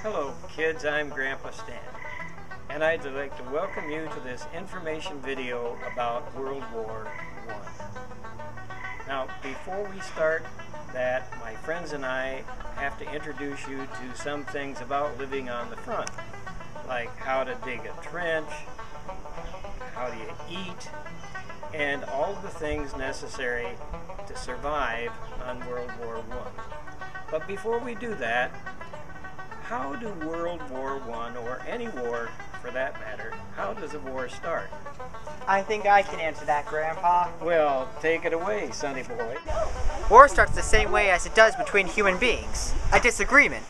Hello kids, I'm Grandpa Stan, and I'd like to welcome you to this information video about World War I. Now, before we start that, my friends and I have to introduce you to some things about living on the front, like how to dig a trench, how do you eat, and all the things necessary to survive on World War I. But before we do that, how do World War I, or any war for that matter, how does a war start? I think I can answer that, Grandpa. Well, take it away, sonny boy. War starts the same way as it does between human beings. A disagreement.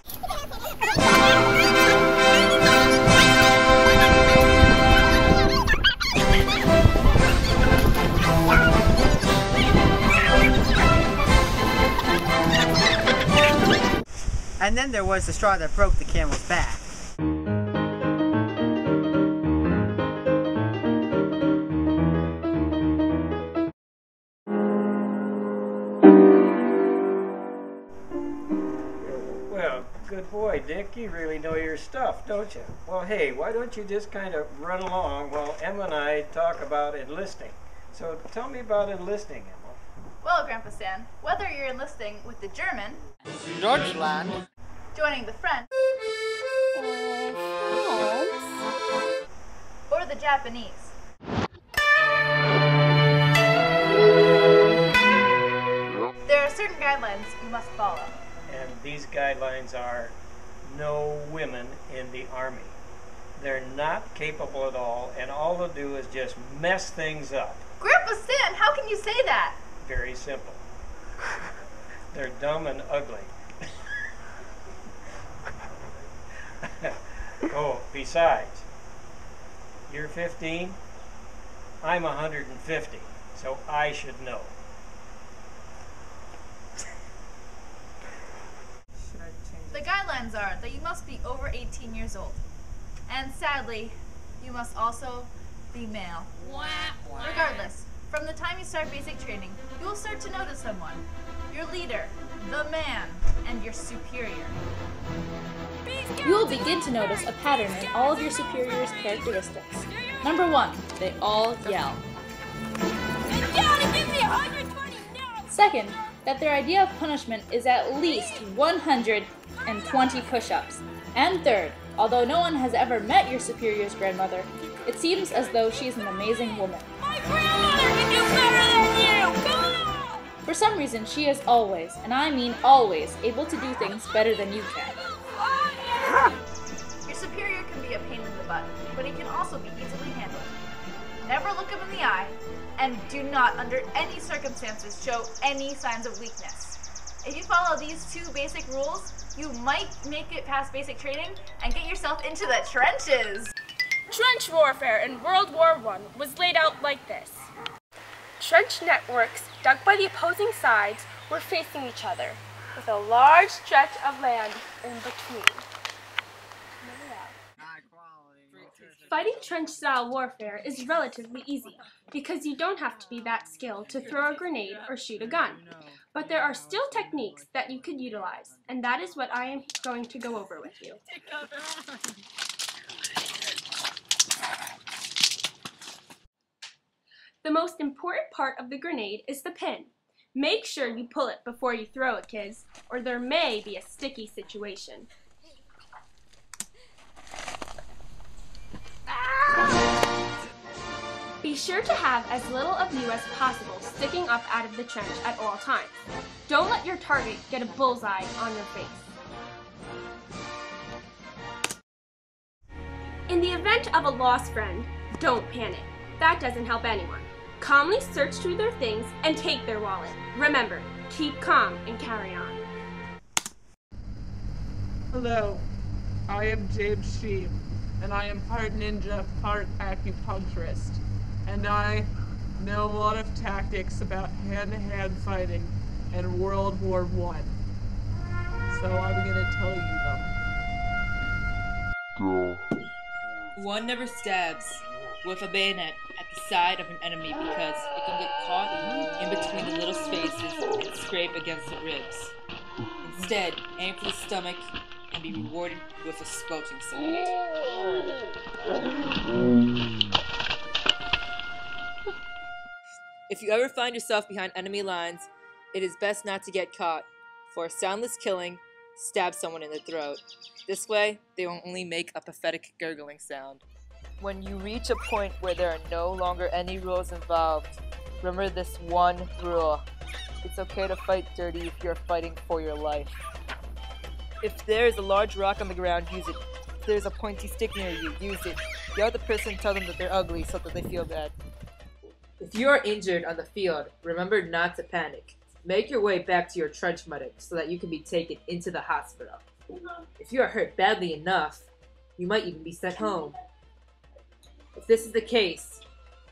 And then there was the straw that broke the camel's back. Well, good boy, Dick. You really know your stuff, don't you? Well, hey, why don't you just kind of run along while Emma and I talk about enlisting? So tell me about enlisting, Emma. Well, Grandpa Stan, whether you're enlisting with the German, Deutschland, joining the French, or the Japanese, there are certain guidelines you must follow. And these guidelines are no women in the Army. They're not capable at all they'll do is just mess things up. Grandpa Stan, how can you say that? Very simple. They're dumb and ugly. Oh, besides, you're 15, I'm 150, so I should know. The guidelines are that you must be over 18 years old. And sadly, you must also be male. Regardless, from the time you start basic training, you will start to notice someone. Your leader, the man, and your superior. You will begin to notice a pattern in all of your superiors' characteristics. Number 1, they all yell. Second, that their idea of punishment is at least 120 push-ups. And third, although no one has ever met your superior's grandmother, it seems as though she's an amazing woman. My grandmother can do better than you! Come on! For some reason, she is always, and I mean always, able to do things better than you can. Your superior can be a pain in the butt, but he can also be easily handled. Never look him in the eye, and do not, under any circumstances, show any signs of weakness. If you follow these 2 basic rules, you might make it past basic training and get yourself into the trenches. Trench warfare in World War I was laid out like this. Trench networks dug by the opposing sides were facing each other, with a large stretch of land in between. Fighting trench-style warfare is relatively easy, because you don't have to be that skilled to throw a grenade or shoot a gun. But there are still techniques that you could utilize, and that is what I am going to go over with you. The most important part of the grenade is the pin. Make sure you pull it before you throw it, kids, or there may be a sticky situation. Be sure to have as little of you as possible sticking up out of the trench at all times. Don't let your target get a bullseye on your face. In the event of a lost friend, don't panic. That doesn't help anyone. Calmly search through their things and take their wallet. Remember, keep calm and carry on. Hello, I am James Sheep, and I am part ninja, part acupuncturist. And I know a lot of tactics about hand-to-hand fighting in World War I. So I'm going to tell you them. One never stabs with a bayonet at the side of an enemy because it can get caught in between the little spaces and scrape against the ribs. Instead, aim for the stomach and be rewarded with a squelching sound. If you ever find yourself behind enemy lines, it is best not to get caught. For a soundless killing, stab someone in the throat. This way, they will only make a pathetic gurgling sound. When you reach a point where there are no longer any rules involved, remember this one rule. It's okay to fight dirty if you're fighting for your life. If there is a large rock on the ground, use it. If there's a pointy stick near you, use it. Yell at the person and tell them that they're ugly so that they feel bad. If you are injured on the field, remember not to panic. Make your way back to your trench medic so that you can be taken into the hospital. If you are hurt badly enough, you might even be sent home. If this is the case,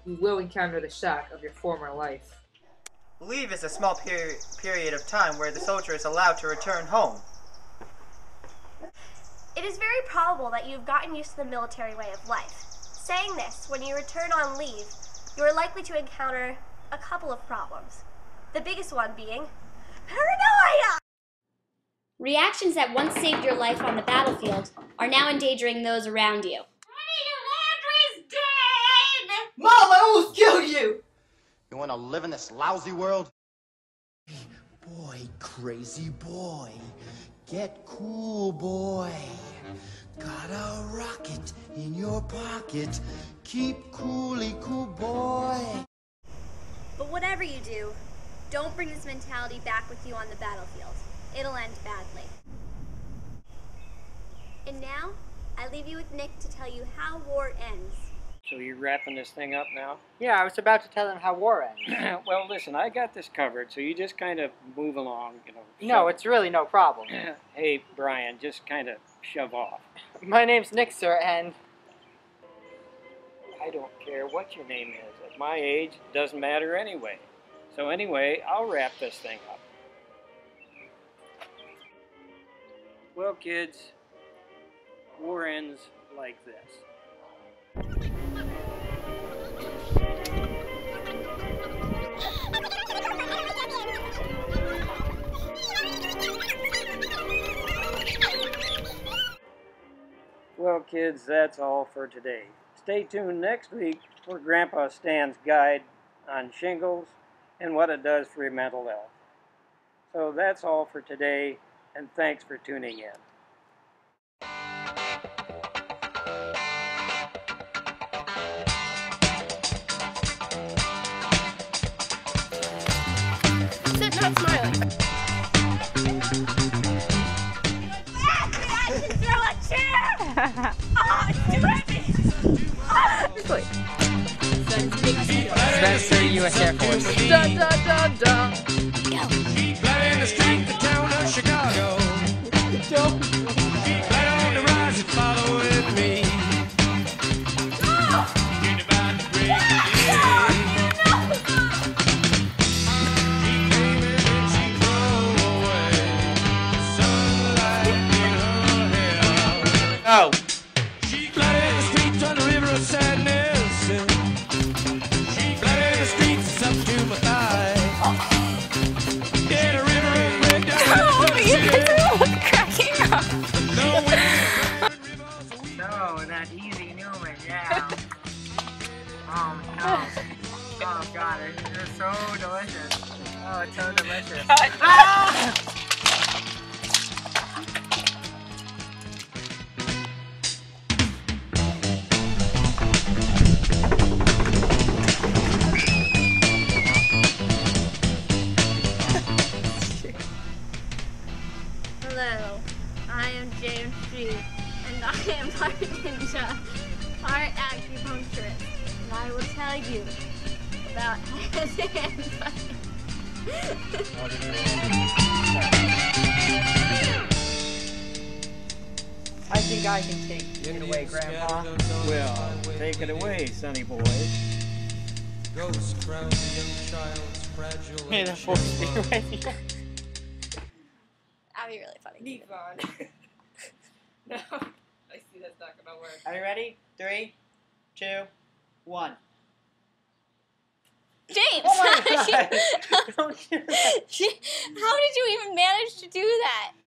you will encounter the shock of your former life. Leave is a small period of time where the soldier is allowed to return home. It is very probable that you've gotten used to the military way of life. Saying this, when you return on leave, you are likely to encounter a couple of problems. The biggest one being paranoia! Reactions that once saved your life on the battlefield are now endangering those around you. Landry's dead! Mom, I almost killed you! You want to live in this lousy world? Boy, crazy boy. Get cool, boy. Got a rocket in your pocket. Keep coolly cool, boy. But whatever you do, don't bring this mentality back with you on the battlefield. It'll end badly. And now, I leave you with Nick to tell you how war ends. So you're wrapping this thing up now? Yeah, I was about to tell them how war ends. Well, listen, I got this covered, so you just kind of move along, you know. No, it's really no problem. Hey, Brian, just kind of shove off. My name's Nick, sir, and... I don't care what your name is. At my age, it doesn't matter anyway. So anyway, I'll wrap this thing up. Well, kids, war ends like this. Well, kids, that's all for today. Stay tuned next week for Grandpa Stan's guide on shingles and what it does for your mental health. So that's all for today, and thanks for tuning in. Sit, not smiling. I can throw a chair! Oh, it's too heavy! Spencer, U.S. Air Force. Dun dun dun dun. Fly in the street, the town of Chicago. Fly on the rise and follow with me. You're about to break Oh. She flooded the streets on the river of sadness. She flooded the streets up to my thigh. Yeah, the river and break down. Oh, you guys are all cracking up. So, that easy Newman, yeah. No. Oh, God, it's so delicious. Oh, it's so delicious. Ah! Hello, I am James G, and I am part ninja, part acupuncturist, and I will tell you about hand-to-hand fighting. I think I can take it away, Grandpa. Well, take it away, sonny boy. Ghost crown the young child's fragile. May the force be with you. That'd be really funny. Devon. No, I see that's not gonna work. Are you ready? 3, 2, 1. James, Oh my how God. Don't do that. did you even manage to do that?